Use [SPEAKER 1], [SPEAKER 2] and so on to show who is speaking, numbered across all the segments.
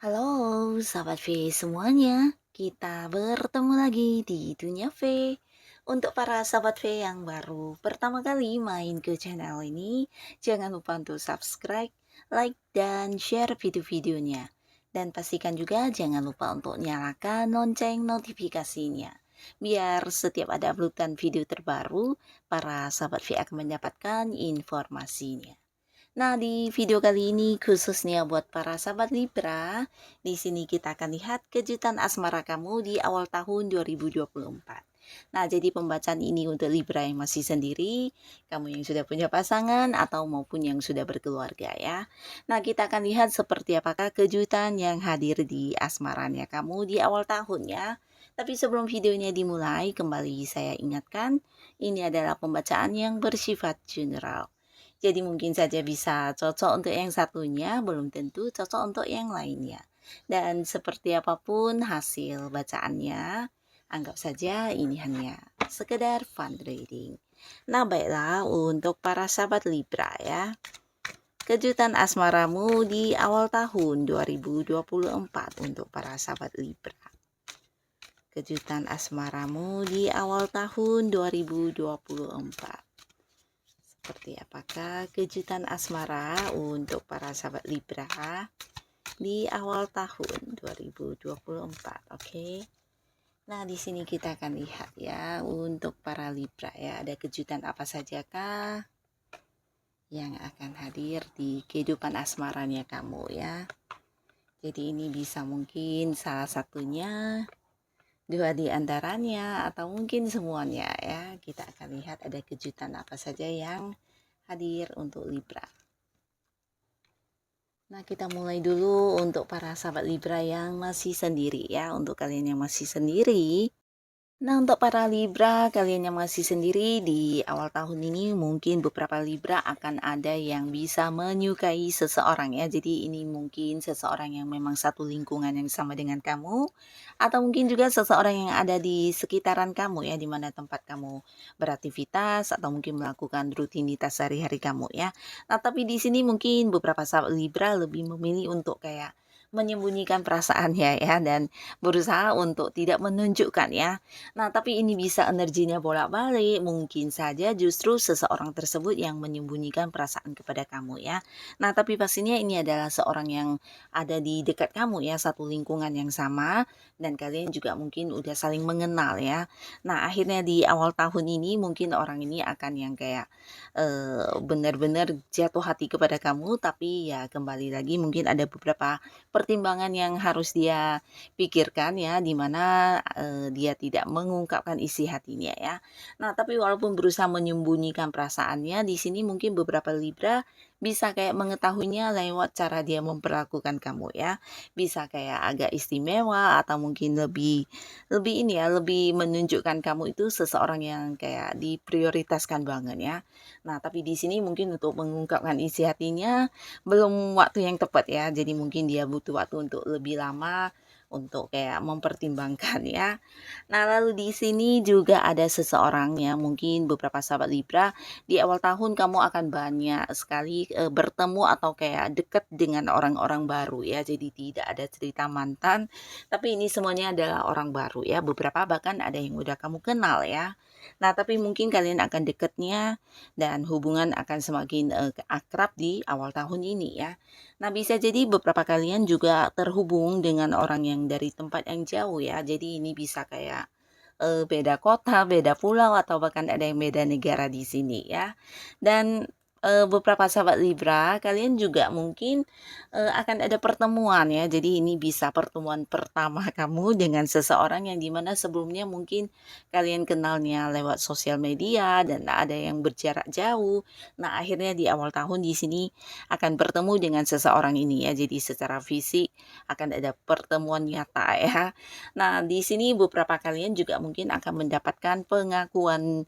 [SPEAKER 1] Halo, sahabat V semuanya. Kita bertemu lagi di Dunia V. Untuk para sahabat V yang baru pertama kali main ke channel ini, jangan lupa untuk subscribe, like, dan share video-videonya. Dan pastikan juga jangan lupa untuk nyalakan lonceng notifikasinya. Biar setiap ada uploadan video terbaru, para sahabat V akan mendapatkan informasinya. Nah, di video kali ini khususnya buat para sahabat Libra, di sini kita akan lihat kejutan asmara kamu di awal tahun 2024. Nah, jadi pembacaan ini untuk Libra yang masih sendiri, kamu yang sudah punya pasangan atau maupun yang sudah berkeluarga ya. Nah, kita akan lihat seperti apakah kejutan yang hadir di asmaranya kamu di awal tahun ya. Tapi sebelum videonya dimulai, kembali saya ingatkan, ini adalah pembacaan yang bersifat general. Jadi mungkin saja bisa cocok untuk yang satunya, belum tentu cocok untuk yang lainnya. Dan seperti apapun hasil bacaannya, anggap saja ini hanya sekedar fun reading. Nah baiklah untuk para sahabat Libra ya. Kejutan asmaramu di awal tahun 2024 untuk para sahabat Libra. Kejutan asmaramu di awal tahun 2024. Seperti apakah kejutan asmara untuk para sahabat Libra di awal tahun 2024, oke? Nah, di sini kita akan lihat ya untuk para Libra ya, ada kejutan apa sajakah yang akan hadir di kehidupan asmaranya kamu ya. Jadi ini bisa mungkin salah satunya, dua di antaranya, atau mungkin semuanya ya. Kita akan lihat ada kejutan apa saja yang hadir untuk Libra. Nah, kita mulai dulu untuk para sahabat Libra yang masih sendiri ya. Untuk kalian yang masih sendiri, nah, untuk para Libra, kalian yang masih sendiri di awal tahun ini mungkin beberapa Libra akan ada yang bisa menyukai seseorang ya. Jadi ini mungkin seseorang yang memang satu lingkungan yang sama dengan kamu, atau mungkin juga seseorang yang ada di sekitaran kamu ya, di mana tempat kamu beraktivitas atau mungkin melakukan rutinitas sehari-hari kamu ya. Nah, tapi di sini mungkin beberapa sahabat Libra lebih memilih untuk kayak menyembunyikan perasaannya ya, dan berusaha untuk tidak menunjukkan ya. Nah, tapi ini bisa energinya bolak-balik, mungkin saja justru seseorang tersebut yang menyembunyikan perasaan kepada kamu ya. Nah, tapi pastinya ini adalah seorang yang ada di dekat kamu ya, satu lingkungan yang sama, dan kalian juga mungkin udah saling mengenal ya. Nah, akhirnya di awal tahun ini mungkin orang ini akan yang kayak benar-benar jatuh hati kepada kamu, tapi ya kembali lagi mungkin ada beberapa pertimbangan yang harus dia pikirkan ya, di mana dia tidak mengungkapkan isi hatinya ya. Nah, tapi walaupun berusaha menyembunyikan perasaannya, di sini mungkin beberapa Libra bisa kayak mengetahuinya lewat cara dia memperlakukan kamu ya. Bisa kayak agak istimewa atau mungkin lebih lebih ini ya, lebih menunjukkan kamu itu seseorang yang kayak diprioritaskan banget ya. Nah, tapi di sini mungkin untuk mengungkapkan isi hatinya belum waktu yang tepat ya. Jadi mungkin dia butuh waktu untuk lebih lama untuk kayak mempertimbangkan ya. Nah, lalu di sini juga ada seseorang ya, mungkin beberapa sahabat Libra di awal tahun kamu akan banyak sekali bertemu atau kayak dekat dengan orang-orang baru ya. Jadi tidak ada cerita mantan, tapi ini semuanya adalah orang baru ya. Beberapa bahkan ada yang udah kamu kenal ya. Nah, tapi mungkin kalian akan dekatnya dan hubungan akan semakin akrab di awal tahun ini ya. Nah, bisa jadi beberapa kalian juga terhubung dengan orang yang dari tempat yang jauh ya. Jadi ini bisa kayak beda kota, beda pulau, atau bahkan ada yang beda negara di sini ya. Dan beberapa sahabat Libra, kalian juga mungkin, akan ada pertemuan ya. Jadi ini bisa pertemuan pertama kamu dengan seseorang yang dimana sebelumnya mungkin kalian kenalnya lewat sosial media dan ada yang berjarak jauh. Nah, akhirnya di awal tahun di sini akan bertemu dengan seseorang ini ya. Jadi secara fisik akan ada pertemuan nyata ya. Nah, di sini beberapa kalian juga mungkin akan mendapatkan pengakuan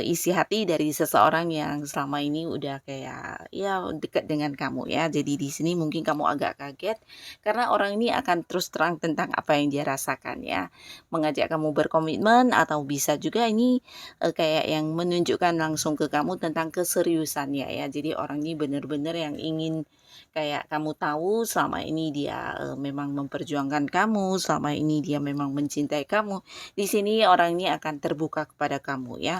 [SPEAKER 1] isi hati dari seseorang yang selama ini udah kayak ya dekat dengan kamu ya. Jadi di sini mungkin kamu agak kaget karena orang ini akan terus terang tentang apa yang dia rasakan ya. Mengajak kamu berkomitmen atau bisa juga ini kayak yang menunjukkan langsung ke kamu tentang keseriusannya ya. Jadi orang ini benar-benar yang ingin kayak kamu tahu selama ini dia memang memperjuangkan kamu, selama ini dia memang mencintai kamu. Di sini orang ini akan terbuka kepada kamu ya.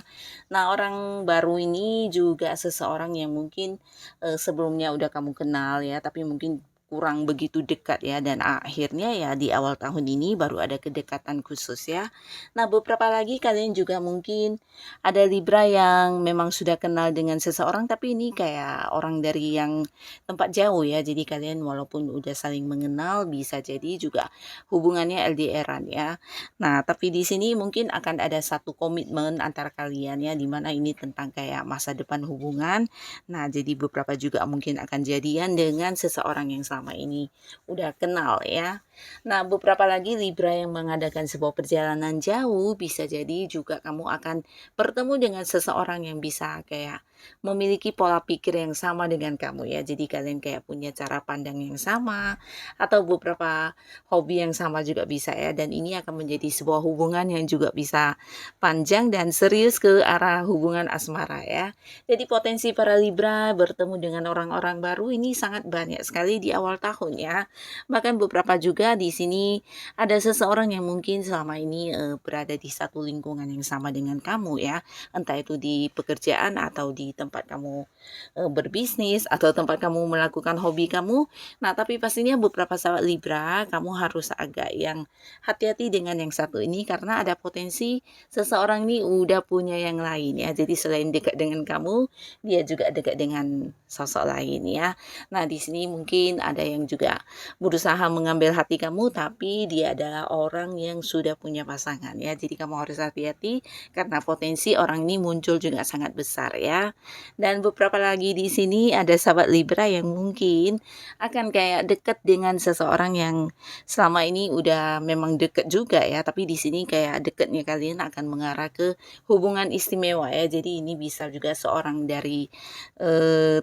[SPEAKER 1] Nah, orang baru ini juga seseorang yang mungkin, sebelumnya udah kamu kenal ya, tapi mungkin kurang begitu dekat ya, dan akhirnya ya di awal tahun ini baru ada kedekatan khusus ya. Nah, beberapa lagi kalian juga mungkin ada Libra yang memang sudah kenal dengan seseorang, tapi ini kayak orang dari yang tempat jauh ya. Jadi kalian walaupun udah saling mengenal, bisa jadi juga hubungannya LDR-an ya. Nah, tapi di sini mungkin akan ada satu komitmen antara kalian ya, di mana ini tentang kayak masa depan hubungan. Nah, jadi beberapa juga mungkin akan jadian dengan seseorang yang selama ini udah kenal ya. Nah, beberapa lagi Libra yang mengadakan sebuah perjalanan jauh, bisa jadi juga kamu akan bertemu dengan seseorang yang bisa kayak memiliki pola pikir yang sama dengan kamu ya. Jadi kalian kayak punya cara pandang yang sama atau beberapa hobi yang sama juga bisa ya, dan ini akan menjadi sebuah hubungan yang juga bisa panjang dan serius ke arah hubungan asmara ya. Jadi potensi para Libra bertemu dengan orang-orang baru ini sangat banyak sekali di awal tahun ya. Bahkan beberapa juga di sini ada seseorang yang mungkin selama ini berada di satu lingkungan yang sama dengan kamu ya. Entah itu di pekerjaan atau di tempat kamu berbisnis atau tempat kamu melakukan hobi kamu. Nah, tapi pastinya beberapa sahabat Libra, kamu harus agak yang hati-hati dengan yang satu ini karena ada potensi seseorang ini udah punya yang lain ya. Jadi selain dekat dengan kamu, dia juga dekat dengan sosok lain ya. Nah, di sini mungkin ada yang juga berusaha mengambil hati kamu, tapi dia adalah orang yang sudah punya pasangan ya. Jadi kamu harus hati-hati karena potensi orang ini muncul juga sangat besar ya. Dan beberapa lagi di sini ada sahabat Libra yang mungkin akan kayak dekat dengan seseorang yang selama ini udah memang deket juga ya, tapi di sini kayak deketnya kalian akan mengarah ke hubungan istimewa ya. Jadi ini bisa juga seorang dari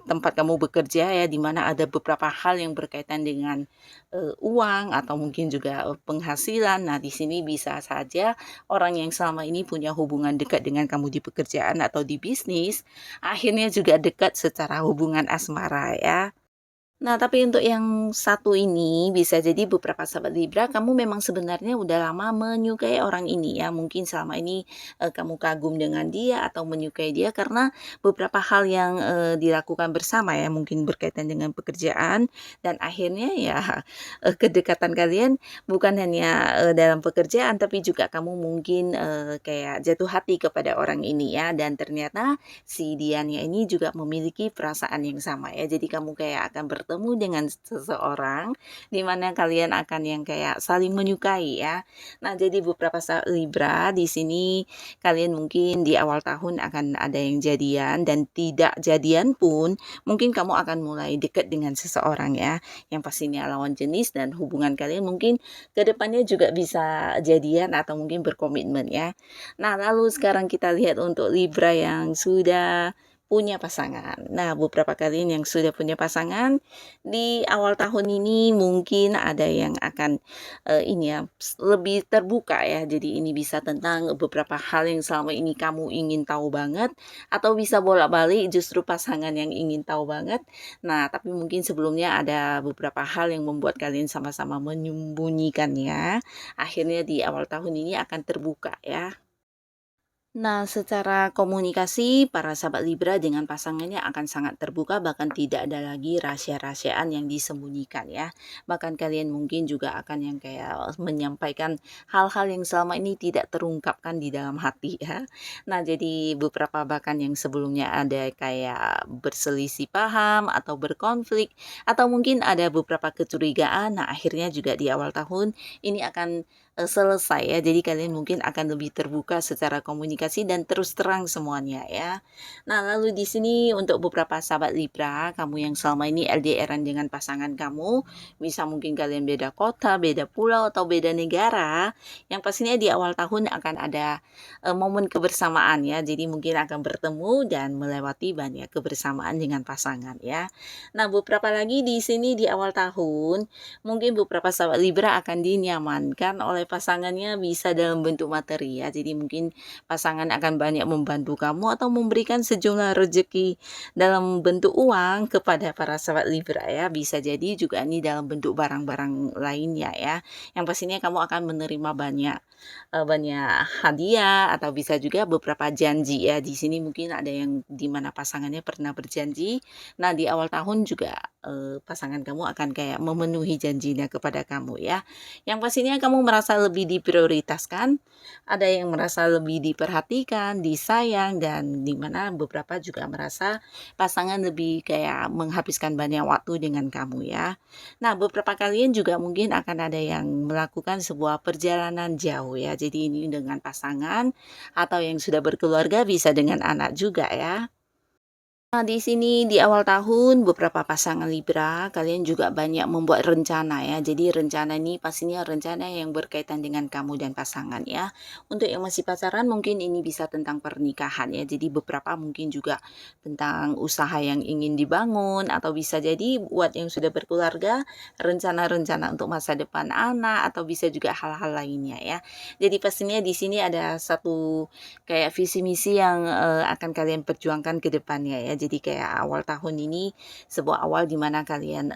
[SPEAKER 1] tempat kamu bekerja ya, di mana ada beberapa hal yang berkaitan dengan uang atau mungkin juga penghasilan. Nah, di sini bisa saja orang yang selama ini punya hubungan dekat dengan kamu di pekerjaan atau di bisnis, akhirnya juga dekat secara hubungan asmara ya. Nah, tapi untuk yang satu ini, bisa jadi beberapa sahabat Libra, kamu memang sebenarnya udah lama menyukai orang ini ya. Mungkin selama ini kamu kagum dengan dia atau menyukai dia karena beberapa hal yang dilakukan bersama ya, mungkin berkaitan dengan pekerjaan dan akhirnya ya kedekatan kalian bukan hanya dalam pekerjaan tapi juga kamu mungkin kayak jatuh hati kepada orang ini ya, dan ternyata si Dianya ini juga memiliki perasaan yang sama ya. Jadi kamu kayak akan bertemu dengan seseorang di mana kalian akan yang kayak saling menyukai ya. Nah, jadi beberapa Libra di sini kalian mungkin di awal tahun akan ada yang jadian, dan tidak jadian pun mungkin kamu akan mulai dekat dengan seseorang ya. Yang pastinya lawan jenis, dan hubungan kalian mungkin kedepannya juga bisa jadian atau mungkin berkomitmen ya. Nah, lalu sekarang kita lihat untuk Libra yang sudah punya pasangan. Nah, beberapa kalian yang sudah punya pasangan di awal tahun ini mungkin ada yang akan ini ya lebih terbuka ya. Jadi ini bisa tentang beberapa hal yang selama ini kamu ingin tahu banget, atau bisa bolak-balik justru pasangan yang ingin tahu banget. Nah, tapi mungkin sebelumnya ada beberapa hal yang membuat kalian sama-sama menyembunyikannya. Akhirnya di awal tahun ini akan terbuka ya. Nah, secara komunikasi, para sahabat Libra dengan pasangannya akan sangat terbuka, bahkan tidak ada lagi rahasia-rahasiaan yang disembunyikan ya. Bahkan kalian mungkin juga akan yang kayak menyampaikan hal-hal yang selama ini tidak terungkapkan di dalam hati ya. Nah, jadi beberapa bahkan yang sebelumnya ada kayak berselisih paham atau berkonflik, atau mungkin ada beberapa kecurigaan, nah akhirnya juga di awal tahun ini akan selesai ya. Jadi kalian mungkin akan lebih terbuka secara komunikasi dan terus terang semuanya ya. Nah, lalu di sini untuk beberapa sahabat Libra, kamu yang selama ini LDRan dengan pasangan kamu, bisa mungkin kalian beda kota, beda pulau atau beda negara, yang pastinya di awal tahun akan ada momen kebersamaan ya. Jadi mungkin akan bertemu dan melewati banyak kebersamaan dengan pasangan ya. Nah, beberapa lagi di sini di awal tahun mungkin beberapa sahabat Libra akan dinyamankan oleh pasangannya bisa dalam bentuk materi ya. Jadi mungkin pasangan akan banyak membantu kamu atau memberikan sejumlah rezeki dalam bentuk uang kepada para sahabat Libra ya. Bisa jadi juga ini dalam bentuk barang-barang lainnya ya. Yang pastinya kamu akan menerima banyak hadiah atau bisa juga beberapa janji ya. Di sini mungkin ada yang dimana pasangannya pernah berjanji. Nah, di awal tahun juga pasangan kamu akan kayak memenuhi janjinya kepada kamu ya. Yang pastinya kamu merasa lebih diprioritaskan, ada yang merasa lebih diperhatikan, disayang, dan dimana beberapa juga merasa pasangan lebih kayak menghabiskan banyak waktu dengan kamu ya. Nah, beberapa kalian juga mungkin akan ada yang melakukan sebuah perjalanan jauh ya. Jadi ini dengan pasangan atau yang sudah berkeluarga bisa dengan anak juga ya. Nah, di sini di awal tahun beberapa pasangan Libra, kalian juga banyak membuat rencana ya. Jadi rencana ini pastinya rencana yang berkaitan dengan kamu dan pasangan ya. Untuk yang masih pacaran mungkin ini bisa tentang pernikahan ya. Jadi beberapa mungkin juga tentang usaha yang ingin dibangun atau bisa jadi buat yang sudah berkeluarga, rencana-rencana untuk masa depan anak atau bisa juga hal-hal lainnya ya. Jadi pastinya di sini ada satu kayak visi misi yang akan kalian perjuangkan ke depannya ya. Jadi kayak awal tahun ini sebuah awal di mana kalian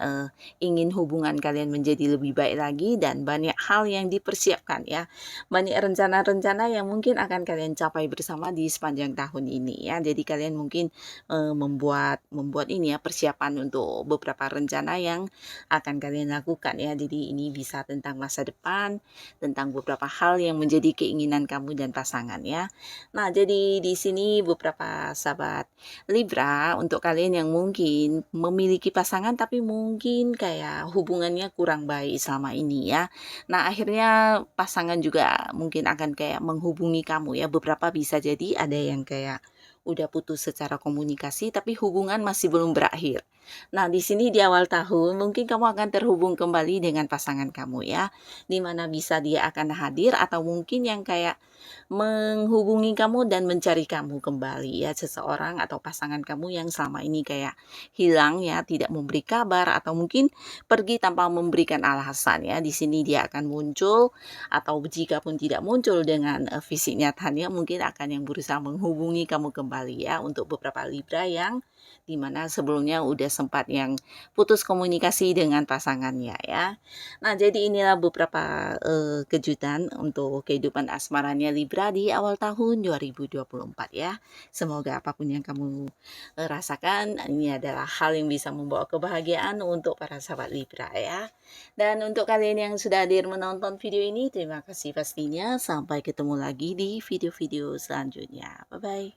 [SPEAKER 1] ingin hubungan kalian menjadi lebih baik lagi dan banyak hal yang dipersiapkan ya. Banyak rencana-rencana yang mungkin akan kalian capai bersama di sepanjang tahun ini ya. Jadi kalian mungkin membuat ini ya persiapan untuk beberapa rencana yang akan kalian lakukan ya. Jadi ini bisa tentang masa depan, tentang beberapa hal yang menjadi keinginan kamu dan pasangan ya. Nah, jadi di sini beberapa sahabat Libra, untuk kalian yang mungkin memiliki pasangan tapi mungkin kayak hubungannya kurang baik selama ini ya. Nah, akhirnya pasangan juga mungkin akan kayak menghubungi kamu ya. Beberapa bisa jadi ada yang kayak udah putus secara komunikasi tapi hubungan masih belum berakhir. Nah, di sini di awal tahun mungkin kamu akan terhubung kembali dengan pasangan kamu ya. Di mana bisa dia akan hadir atau mungkin yang kayak menghubungi kamu dan mencari kamu kembali ya, seseorang atau pasangan kamu yang selama ini kayak hilang ya, tidak memberi kabar atau mungkin pergi tanpa memberikan alasan ya. Di sini dia akan muncul atau jika pun tidak muncul dengan fisik nyatanya mungkin akan yang berusaha menghubungi kamu kembali ya, untuk beberapa Libra yang dimana sebelumnya udah sempat yang putus komunikasi dengan pasangannya ya. Nah, jadi inilah beberapa kejutan untuk kehidupan asmaranya Libra di awal tahun 2024 ya. Semoga apapun yang kamu rasakan, ini adalah hal yang bisa membawa kebahagiaan untuk para sahabat Libra ya. Dan untuk kalian yang sudah hadir menonton video ini, terima kasih pastinya. Sampai ketemu lagi di video-video selanjutnya. Bye-bye.